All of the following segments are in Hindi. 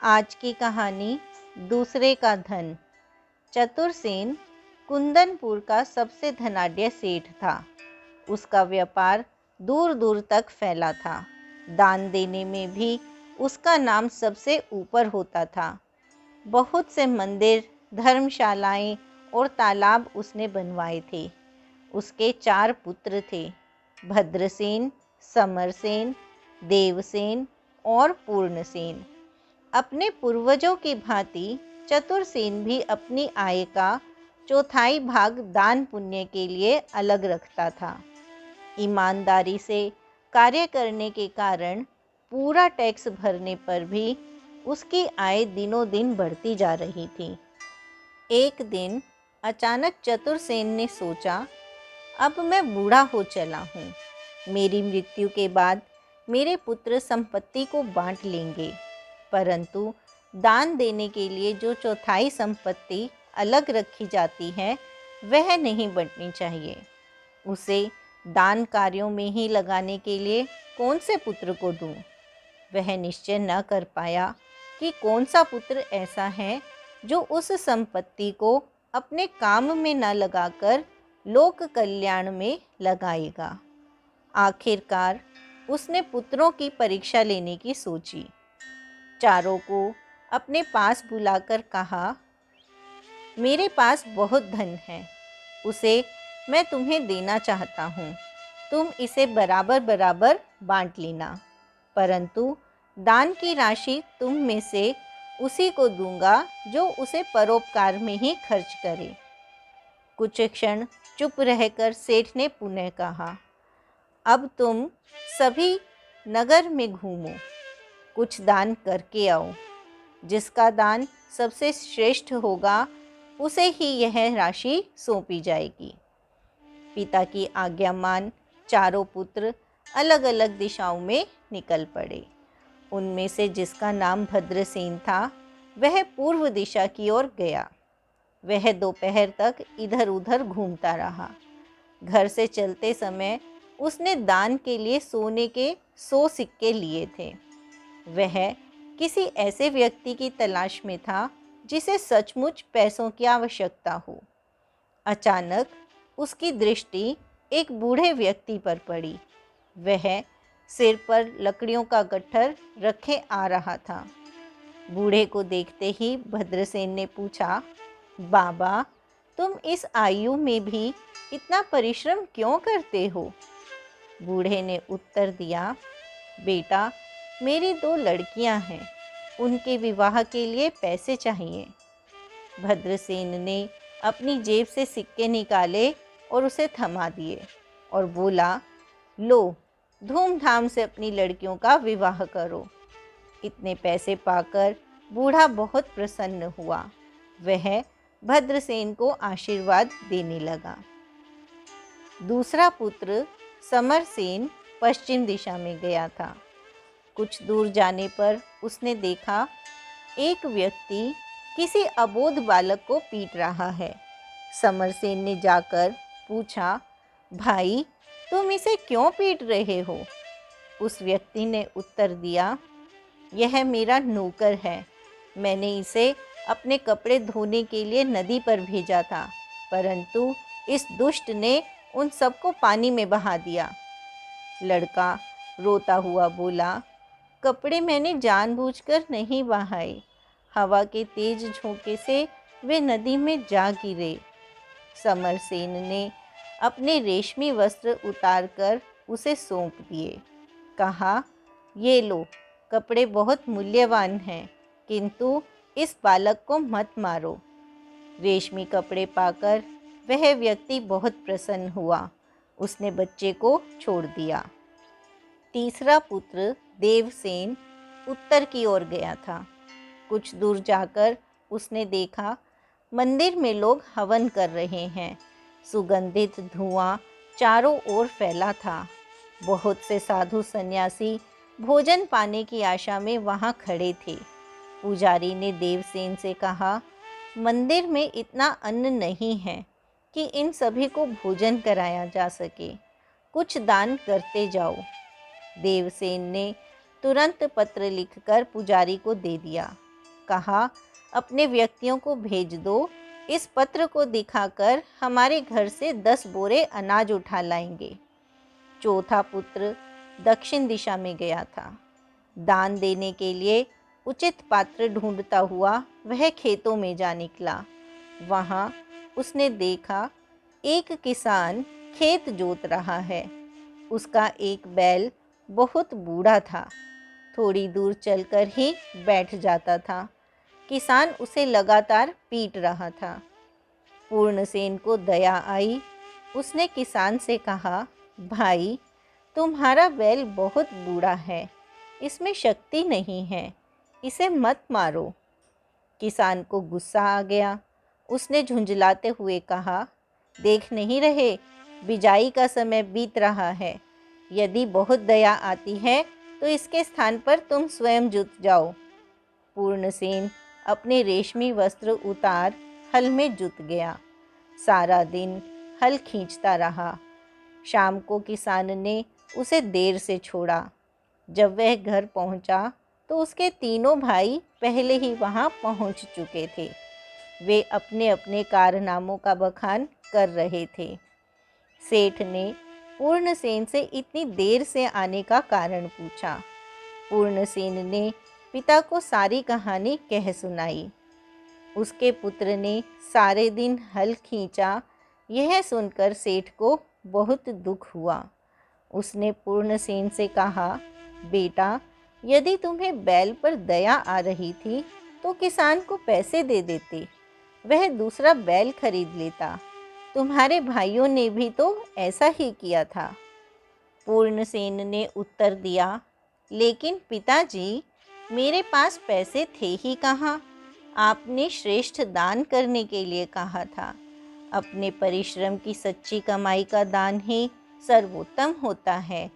आज की कहानी दूसरे का धन। चतुरसेन कुंदनपुर का सबसे धनाढ्य सेठ था। उसका व्यापार दूर दूर तक फैला था। दान देने में भी उसका नाम सबसे ऊपर होता था। बहुत से मंदिर, धर्मशालाएं और तालाब उसने बनवाए थे। उसके 4 पुत्र थे, भद्रसेन, समरसेन, देवसेन और पूर्णसेन। अपने पूर्वजों की भांति चतुरसेन भी अपनी आय का चौथाई भाग दान पुण्य के लिए अलग रखता था। ईमानदारी से कार्य करने के कारण पूरा टैक्स भरने पर भी उसकी आय दिनों दिन बढ़ती जा रही थी। एक दिन अचानक चतुरसेन ने सोचा, अब मैं बूढ़ा हो चला हूँ। मेरी मृत्यु के बाद मेरे पुत्र संपत्ति को बांट लेंगे, परंतु दान देने के लिए जो चौथाई संपत्ति अलग रखी जाती है वह नहीं बंटनी चाहिए। उसे दान कार्यों में ही लगाने के लिए कौन से पुत्र को दूं? वह निश्चय न कर पाया कि कौन सा पुत्र ऐसा है जो उस संपत्ति को अपने काम में न लगाकर लोक कल्याण में लगाएगा। आखिरकार उसने पुत्रों की परीक्षा लेने की सोची। चारों को अपने पास बुलाकर कहा, मेरे पास बहुत धन है, उसे मैं तुम्हें देना चाहता हूँ। तुम इसे बराबर बराबर बांट लेना, परंतु दान की राशि तुम में से उसी को दूंगा जो उसे परोपकार में ही खर्च करे। कुछ क्षण चुप रहकर सेठ ने पुनः कहा, अब तुम सभी नगर में घूमो, कुछ दान करके आओ। जिसका दान सबसे श्रेष्ठ होगा उसे ही यह राशि सौंपी जाएगी। पिता की आज्ञा मान चारों पुत्र अलग अलग दिशाओं में निकल पड़े। उनमें से जिसका नाम भद्रसेन था वह पूर्व दिशा की ओर गया। वह दोपहर तक इधर उधर घूमता रहा। घर से चलते समय उसने दान के लिए सोने के 100 सिक्के लिए थे। वह किसी ऐसे व्यक्ति की तलाश में था जिसे सचमुच पैसों की आवश्यकता हो। अचानक उसकी दृष्टि एक बूढ़े व्यक्ति पर पड़ी। वह सिर पर लकड़ियों का गट्ठर रखे आ रहा था। बूढ़े को देखते ही भद्रसेन ने पूछा, बाबा, तुम इस आयु में भी इतना परिश्रम क्यों करते हो? बूढ़े ने उत्तर दिया, बेटा, मेरी 2 लड़कियां हैं, उनके विवाह के लिए पैसे चाहिए। भद्रसेन ने अपनी जेब से सिक्के निकाले और उसे थमा दिए और बोला, लो, धूमधाम से अपनी लड़कियों का विवाह करो। इतने पैसे पाकर बूढ़ा बहुत प्रसन्न हुआ। वह भद्रसेन को आशीर्वाद देने लगा। दूसरा पुत्र समरसेन पश्चिम दिशा में गया था। कुछ दूर जाने पर उसने देखा एक व्यक्ति किसी अबोध बालक को पीट रहा है। समरसेन ने जाकर पूछा, भाई, तुम इसे क्यों पीट रहे हो? उस व्यक्ति ने उत्तर दिया, यह मेरा नौकर है। मैंने इसे अपने कपड़े धोने के लिए नदी पर भेजा था, परंतु इस दुष्ट ने उन सबको पानी में बहा दिया। लड़का रोता हुआ बोला, कपड़े मैंने जानबूझकर नहीं बहाए, हवा के तेज झोंके से वे नदी में जा गिरे। समरसेन ने अपने रेशमी वस्त्र उतारकर उसे सौंप दिए। कहा, ये लो, कपड़े बहुत मूल्यवान हैं, किंतु इस बालक को मत मारो। रेशमी कपड़े पाकर वह व्यक्ति बहुत प्रसन्न हुआ। उसने बच्चे को छोड़ दिया। तीसरा पुत्र देवसेन उत्तर की ओर गया था। कुछ दूर जाकर उसने देखा मंदिर में लोग हवन कर रहे हैं। सुगंधित धुआं चारों ओर फैला था। बहुत से साधु सन्यासी भोजन पाने की आशा में वहां खड़े थे। पुजारी ने देवसेन से कहा, मंदिर में इतना अन्न नहीं है कि इन सभी को भोजन कराया जा सके, कुछ दान करते जाओ। देवसेन ने तुरंत पत्र लिखकर पुजारी को दे दिया। कहा, अपने व्यक्तियों को भेज दो, इस पत्र को दिखाकर हमारे घर से 10 बोरे अनाज उठा लाएंगे। चौथा पुत्र दक्षिण दिशा में गया था। दान देने के लिए उचित पात्र ढूंढता हुआ वह खेतों में जा निकला। वहाँ उसने देखा एक किसान खेत जोत रहा है। उसका एक बैल बहुत बूढ़ा था, थोड़ी दूर चलकर ही बैठ जाता था। किसान उसे लगातार पीट रहा था। पूर्णसेन को दया आई। उसने किसान से कहा, भाई, तुम्हारा बैल बहुत बूढ़ा है, इसमें शक्ति नहीं है, इसे मत मारो। किसान को गुस्सा आ गया। उसने झुंझलाते हुए कहा, देख नहीं रहे, बिजाई का समय बीत रहा है। यदि बहुत दया आती है तो इसके स्थान पर तुम स्वयं जुट जाओ। पूर्णसेन अपने रेशमी वस्त्र उतार हल में जुट गया। सारा दिन हल खींचता रहा। शाम को किसान ने उसे देर से छोड़ा। जब वह घर पहुंचा तो उसके तीनों भाई पहले ही वहां पहुंच चुके थे। वे अपने अपने कारनामों का बखान कर रहे थे। सेठ ने पूर्णसेन से इतनी देर से आने का कारण पूछा। पूर्णसेन ने पिता को सारी कहानी कह सुनाई। उसके पुत्र ने सारे दिन हल खींचा। यह सुनकर सेठ को बहुत दुख हुआ। उसने पूर्णसेन से कहा, बेटा, यदि तुम्हें बैल पर दया आ रही थी तो किसान को पैसे दे देते, वह दूसरा बैल खरीद लेता। तुम्हारे भाइयों ने भी तो ऐसा ही किया था। पूर्णसेन ने उत्तर दिया, लेकिन पिताजी, मेरे पास पैसे थे ही कहाँ। आपने श्रेष्ठ दान करने के लिए कहा था। अपने परिश्रम की सच्ची कमाई का दान ही सर्वोत्तम होता है।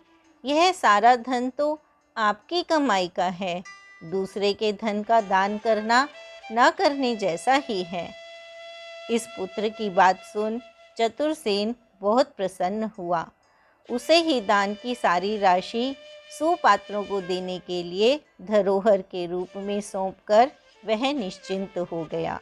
यह सारा धन तो आपकी कमाई का है। दूसरे के धन का दान करना न करने जैसा ही है। इस पुत्र की बात सुन चतुरसेन बहुत प्रसन्न हुआ। उसे ही दान की सारी राशि सुपात्रों को देने के लिए धरोहर के रूप में सौंपकर वह निश्चिंत हो गया।